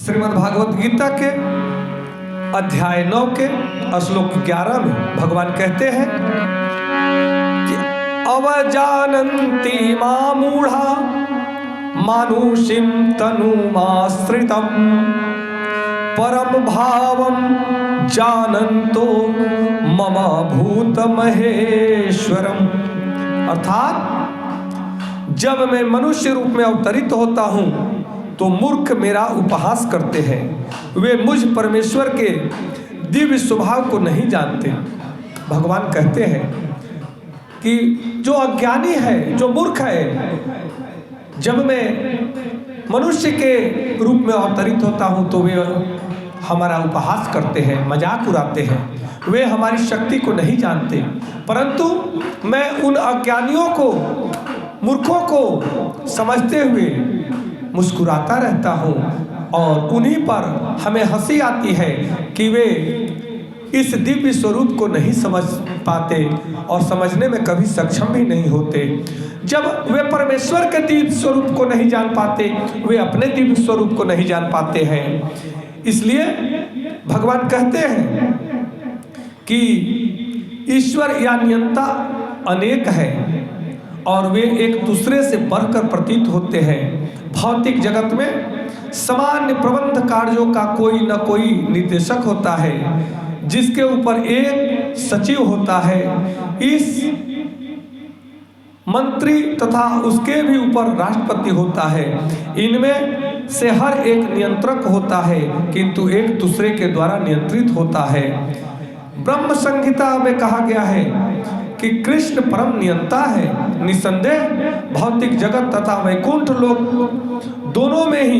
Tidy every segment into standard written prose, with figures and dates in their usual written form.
श्रीमद् भागवत गीता के अध्याय 9 के श्लोक 11 में भगवान कहते हैं कि अवजानन्ति मामूढ़ा मानुषीं तनुमाश्रितं परम भावं जानन्तो मम भूत महेश्वरम। अर्थात जब मैं मनुष्य रूप में अवतरित होता हूँ तो मूर्ख मेरा उपहास करते हैं, वे मुझ परमेश्वर के दिव्य स्वभाव को नहीं जानते। भगवान कहते हैं कि जो अज्ञानी है, जो मूर्ख है, जब मैं मनुष्य के रूप में अवतरित होता हूँ तो वे हमारा उपहास करते हैं, मजाक उड़ाते हैं, वे हमारी शक्ति को नहीं जानते। परंतु मैं उन अज्ञानियों को, मूर्खों को समझते हुए मुस्कुराता रहता हूँ और उन्हीं पर हमें हंसी आती है कि वे इस दिव्य स्वरूप को नहीं समझ पाते और समझने में कभी सक्षम भी नहीं होते। जब वे परमेश्वर के दिव्य स्वरूप को नहीं जान पाते, वे अपने दिव्य स्वरूप को नहीं जान पाते हैं। इसलिए भगवान कहते हैं कि ईश्वर या नियंता अनेक है और वे एक दूसरे से बढ़कर प्रतीत होते हैं। भौतिक जगत में सामान्य प्रबंध कार्यों का कोई न कोई निर्देशक होता है, जिसके ऊपर एक सचिव होता है। इस मंत्री तथा उसके भी ऊपर राष्ट्रपति होता है। इनमें से हर एक नियंत्रक होता है, किंतु एक दूसरे के द्वारा नियंत्रित होता है। ब्रह्म संहिता में कहा गया है कि कृष्ण परम नियंता है। निसंदेह भौतिक जगत तथा वैकुंठ लोक दोनों में ही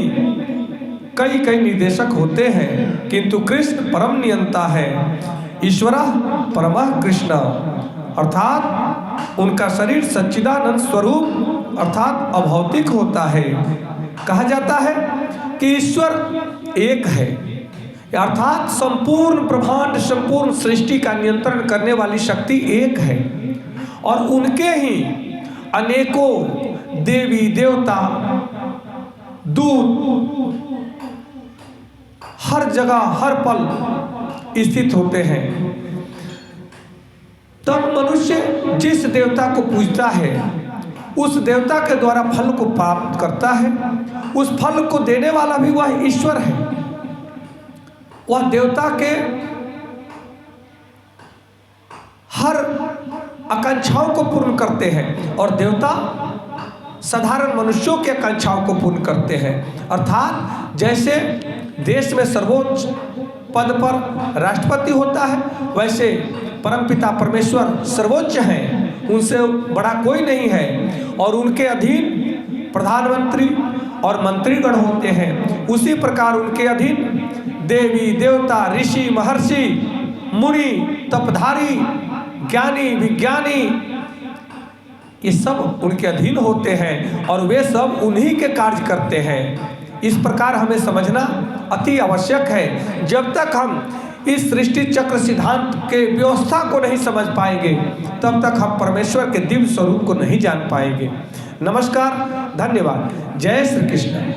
कई कई निर्देशक होते हैं, किंतु कृष्ण परम नियंता है। ईश्वरः परमः कृष्ण, अर्थात उनका शरीर सच्चिदानंद स्वरूप अर्थात अभौतिक होता है। कहा जाता है कि ईश्वर एक है, अर्थात संपूर्ण ब्रह्मांड, संपूर्ण सृष्टि का नियंत्रण करने वाली शक्ति एक है और उनके ही अनेकों देवी देवता, दूत हर जगह हर पल स्थित होते हैं। तब मनुष्य जिस देवता को पूजता है उस देवता के द्वारा फल को प्राप्त करता है। उस फल को देने वाला भी वह ईश्वर है। वह देवता के हर आकांक्षाओं को पूर्ण करते हैं और देवता साधारण मनुष्यों की आकांक्षाओं को पूर्ण करते हैं। अर्थात जैसे देश में सर्वोच्च पद पर राष्ट्रपति होता है, वैसे परमपिता परमेश्वर सर्वोच्च हैं, उनसे बड़ा कोई नहीं है और उनके अधीन प्रधानमंत्री और मंत्रीगण होते हैं। उसी प्रकार उनके अधीन देवी देवता, ऋषि, महर्षि, मुनि, तपधारी, ज्ञानी, विज्ञानी, ये सब उनके अधीन होते हैं और वे सब उन्हीं के कार्य करते हैं। इस प्रकार हमें समझना अति आवश्यक है। जब तक हम इस सृष्टि चक्र सिद्धांत के व्यवस्था को नहीं समझ पाएंगे, तब तक हम परमेश्वर के दिव्य स्वरूप को नहीं जान पाएंगे। नमस्कार, धन्यवाद। जय श्री कृष्ण।